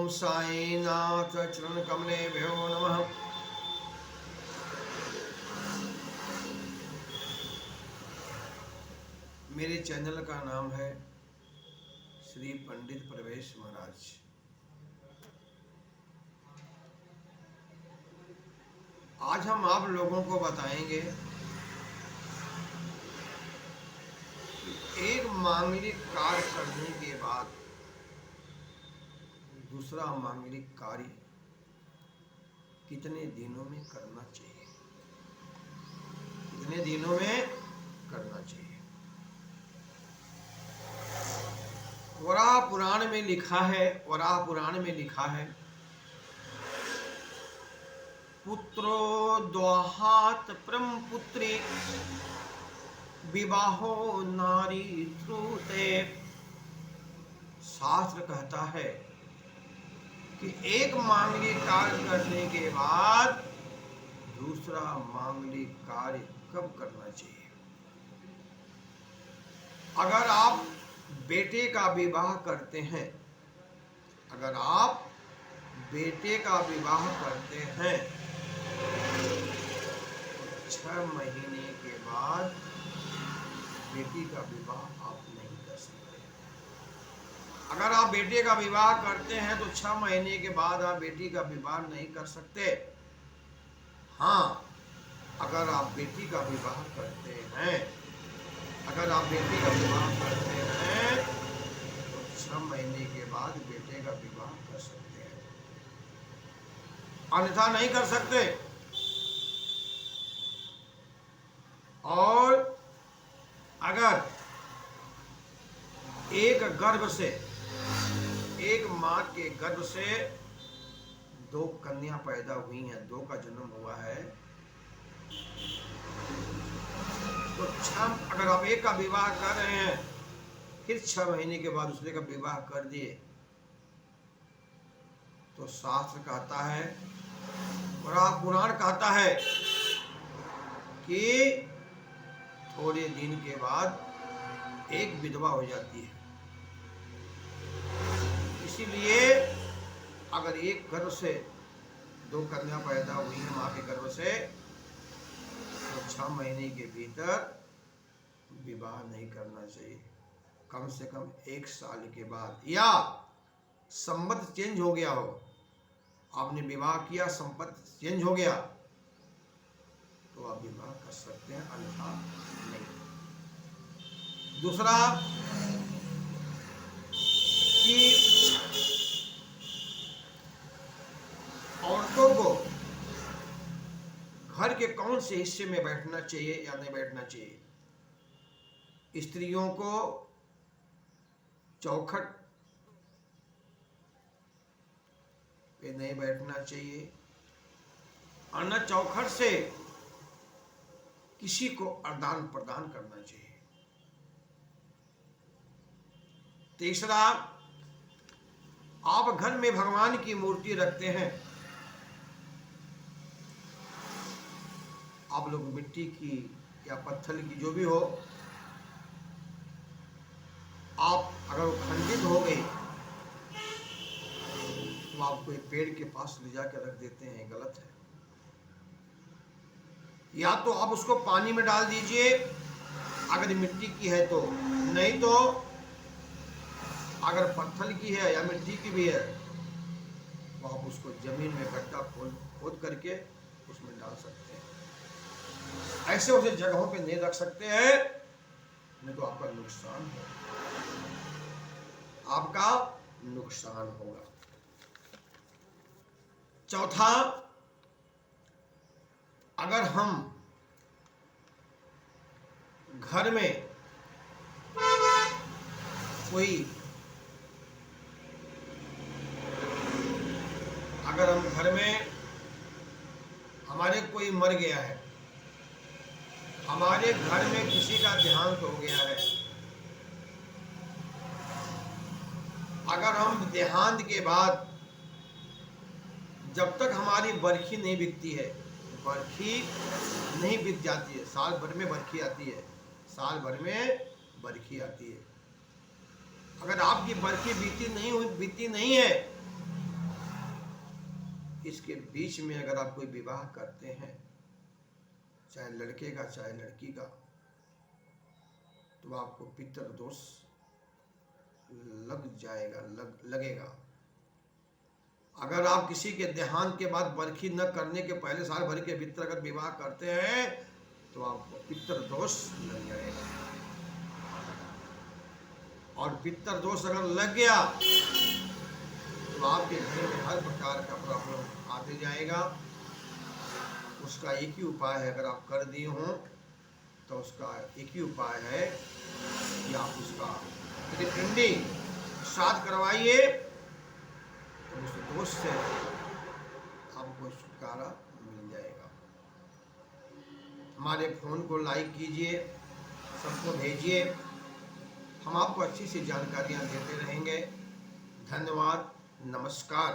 ओम साईनाथ चरण कमलेभ्यो नमः। मेरे चैनल का नाम है श्री पंडित प्रवेश महाराज। आज हम आप लोगों को बताएंगे कि एक मांगलिक कार्य करने के बाद दूसरा मांगलिक कार्य कितने दिनों में करना चाहिए, कितने दिनों में करना चाहिए। वराह पुराण में लिखा है, वराह पुराण में लिखा है, पुत्रो द्वाहात परम पुत्री विवाहो नारी श्रुते। शास्त्र कहता है कि एक मांगलिक कार्य करने के बाद दूसरा मांगलिक कार्य कब करना चाहिए। अगर आप बेटे का विवाह करते हैं, अगर आप बेटे का विवाह करते हैं तो 6 महीने के बाद बेटी का विवाह आप नहीं कर सकते। अगर आप बेटे का विवाह करते हैं तो 6 महीने के बाद आप बेटी का विवाह नहीं कर सकते। हाँ, अगर आप बेटी का विवाह करते हैं, अगर आप बेटी का विवाह करते हैं तो 6 महीने के बाद बेटे का विवाह कर सकते हैं, अन्यथा नहीं कर सकते। और अगर एक गर्भ से, एक मां के गर्भ से 2 कन्या पैदा हुई हैं, 2 का जन्म हुआ है, तो अगर आप एक का विवाह कर रहे हैं फिर 6 महीने के बाद दूसरे का विवाह कर दिए तो शास्त्र कहता है, वराह पुराण कहता है कि थोड़े दिन के बाद एक विधवा हो जाती है। इसीलिए अगर एक गर्भ से 2 कन्या पैदा हुई है मां के गर्भ से तो 6 महीने के भीतर विवाह नहीं करना चाहिए। कम से कम 1 साल के बाद, या संबंध चेंज हो गया हो, आपने विवाह किया संबंध चेंज हो गया तो आप विवाह कर सकते हैं, अन्यथा नहीं। दूसरा कि औरतों को घर के कौन से हिस्से में बैठना चाहिए या नहीं बैठना चाहिए। स्त्रियों को चौखट पे नहीं बैठना चाहिए, और न चौखट से किसी को आदान प्रदान करना चाहिए। तीसरा, आप घर में भगवान की मूर्ति रखते हैं, आप लोग मिट्टी की या पत्थर की जो भी हो, आप अगर वो खंडित हो गई तो आप कोई पेड़ के पास ले जाकर रख देते हैं, गलत है। या तो आप उसको पानी में डाल दीजिए अगर मिट्टी की है तो, नहीं तो अगर पत्थर की है या मिट्टी की भी है तो आप उसको जमीन में गड्ढा खोद करके उसमें डाल सकते हैं। ऐसे उसे जगहों पे नहीं रख सकते हैं, नहीं तो आपका नुकसान होगा, आपका नुकसान होगा। चौथा, अगर हम घर में कोई, अगर हम घर में हमारे कोई मर गया है, हमारे घर में किसी का देहांत हो गया है, अगर हम देहांत के बाद जब तक हमारी बरखी नहीं बिकती है, बरखी नहीं बिक जाती है, साल भर में बरखी आती है, साल भर में बरखी आती है। अगर आपकी बरखी बीती नहीं है 21 के बीच में अगर आप कोई विवाह करते हैं, चाहे लड़के का चाहे लड़की का, तो आपको पितृदोष लग जाएगा, लगेगा। अगर आप किसी के देहांत के बाद बरखी न करने के पहले साल भर के भीतर अगर विवाह करते हैं तो आपको पितृदोष लग जाएगा। और पितृदोष अगर लग गया तो आपके घर में हर प्रकार का प्रॉब्लम आते जाएगा। उसका एक ही उपाय है, अगर आप कर दिए हों तो उसका एक ही उपाय है कि आप उसका पिंडी श्राद्ध करवाइए, तो उस दोष से आपको छुटकारा मिल जाएगा। हमारे फोन को लाइक कीजिए, सबको भेजिए, हम आपको अच्छी सी जानकारियाँ देते रहेंगे। धन्यवाद, नमस्कार।